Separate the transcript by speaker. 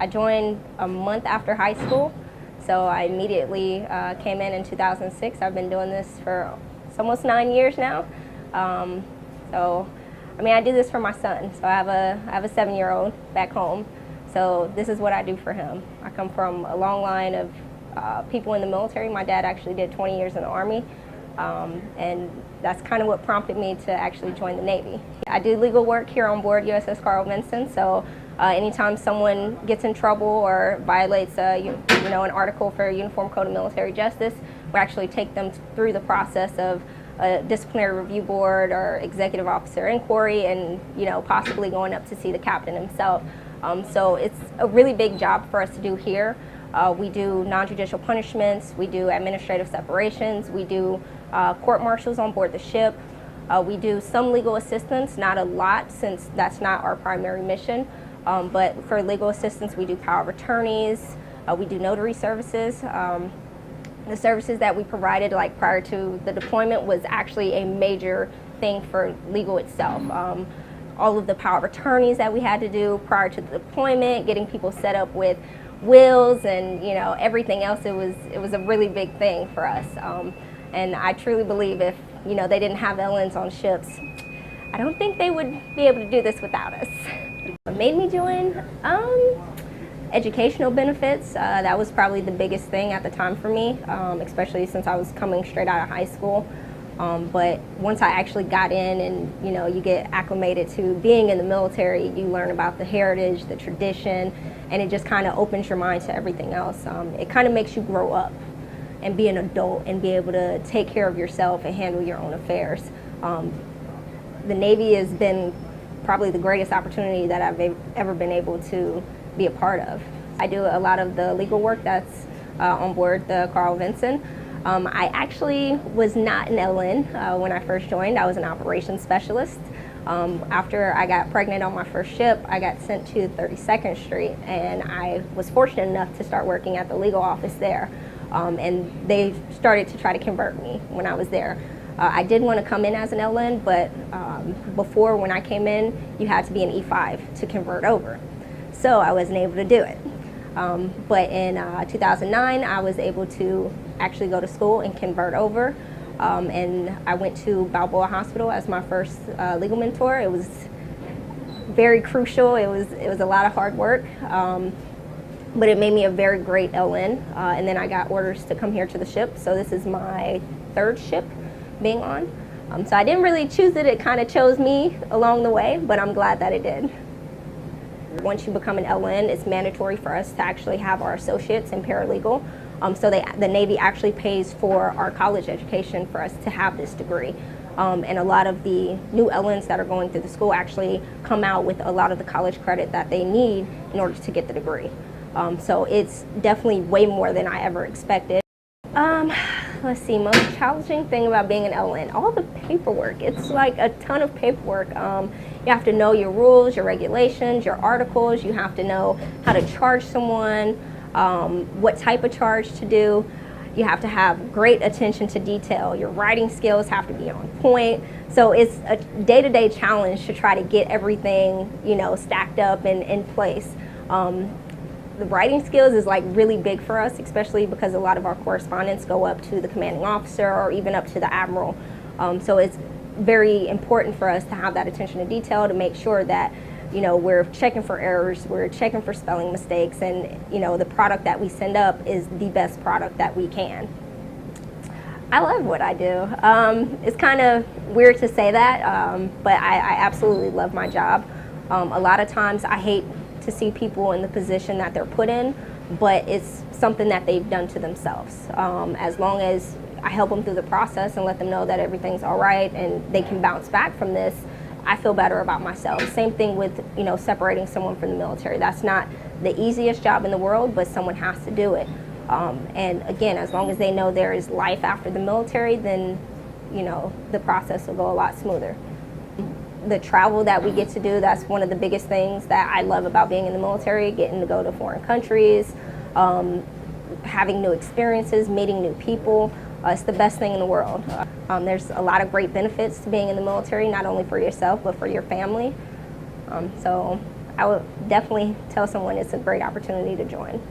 Speaker 1: I joined a month after high school, so I immediately came in 2006. I've been doing this for almost 9 years now. I do this for my son. So I have a 7-year-old back home. So this is what I do for him. I come from a long line of people in the military. My dad actually did 20 years in the Army. And that's kind of what prompted me to actually join the Navy. I do legal work here on board USS Carl Vinson, so anytime someone gets in trouble or violates an article for Uniform Code of Military Justice, we actually take them through the process of a disciplinary review board or executive officer inquiry, and possibly going up to see the captain himself. So it's a really big job for us to do here. We do non-judicial punishments, we do administrative separations, we do court-martials on board the ship. We do some legal assistance, not a lot since that's not our primary mission, but for legal assistance we do power of attorneys, we do notary services. The services that we provided prior to the deployment was actually a major thing for legal itself. All of the power of attorneys that we had to do prior to the deployment, getting people set up with wills and everything else, it was a really big thing for us. And I truly believe if they didn't have LNs on ships, I don't think they would be able to do this without us. What made me join? Educational benefits. That was probably the biggest thing at the time for me, especially since I was coming straight out of high school. But once I actually got in and you get acclimated to being in the military, you learn about the heritage, the tradition, and it just kind of opens your mind to everything else. It kind of makes you grow up and be an adult and be able to take care of yourself and handle your own affairs. The Navy has been probably the greatest opportunity that I've ever been able to be a part of. I do a lot of the legal work that's on board the Carl Vinson. I actually was not an LN when I first joined. I was an operations specialist. After I got pregnant on my first ship, I got sent to 32nd Street, and I was fortunate enough to start working at the legal office there. And they started to try to convert me when I was there. I did want to come in as an LN, but before, when I came in, you had to be an E5 to convert over. So I wasn't able to do it. But in 2009, I was able to actually go to school and convert over. And I went to Balboa Hospital as my first legal mentor. It was very crucial. It was a lot of hard work, but it made me a very great LN. And then I got orders to come here to the ship. So this is my 3rd ship being on. So I didn't really choose it. It kind of chose me along the way, but I'm glad that it did. Once you become an LN, it's mandatory for us to actually have our associates in paralegal. So the Navy actually pays for our college education for us to have this degree. And a lot of the new LNs that are going through the school actually come out with a lot of the college credit that they need in order to get the degree. So it's definitely way more than I ever expected. Let's see, most challenging thing about being an LN, all the paperwork. It's like a ton of paperwork. You have to know your rules, your regulations, your articles. You have to know how to charge someone, what type of charge to do. You have to have great attention to detail. Your writing skills have to be on point. So it's a day-to-day challenge to try to get everything, stacked up and in place. The writing skills is really big for us, especially because a lot of our correspondence go up to the commanding officer or even up to the admiral. So it's very important for us to have that attention to detail to make sure that we're checking for errors, we're checking for spelling mistakes, and the product that we send up is the best product that we can. I love what I do. It's kind of weird to say that, but I absolutely love my job. A lot of times I hate to see people in the position that they're put in, but it's something that they've done to themselves. As long as I help them through the process and let them know that everything's all right and they can bounce back from this, I feel better about myself. Same thing with separating someone from the military. That's not the easiest job in the world, but someone has to do it. And again, as long as they know there is life after the military, then the process will go a lot smoother. The travel that we get to do, that's one of the biggest things that I love about being in the military, getting to go to foreign countries, having new experiences, meeting new people. It's the best thing in the world. There's a lot of great benefits to being in the military, not only for yourself, but for your family. So I would definitely tell someone it's a great opportunity to join.